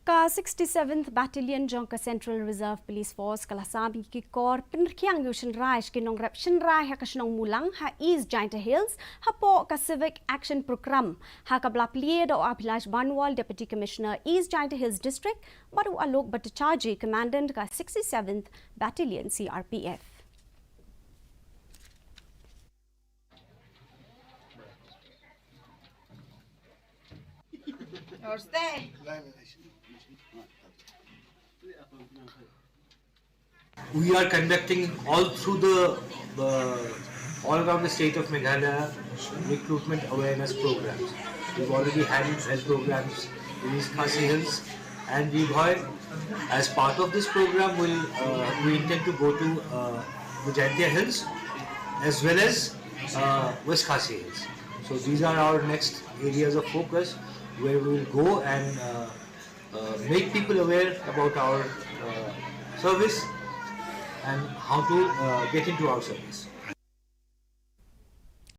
का 67th Battalion Jonka Central Reserve Police Force Kalasabi ki kor Pynrkhiang yu Shynrai ki nong rep Shynrai ha kashnong mulang ha East Giant Hills ha po ka Civic Action Program ha ka blap lied o Abhilash Banwal Deputy Commissioner East Giant Hills District baru Alok Bhattacharjee Commandant ka 67th Battalion CRPF. We are conducting all through all around the state of Meghalaya recruitment awareness programs. We've already had health programs in East Khasi Hills, and as part of this program, we intend to go to Mujahideen Hills as well as West Khasi Hills. So these are our next areas of focus where we will go and make people aware about our service and how to get into our service.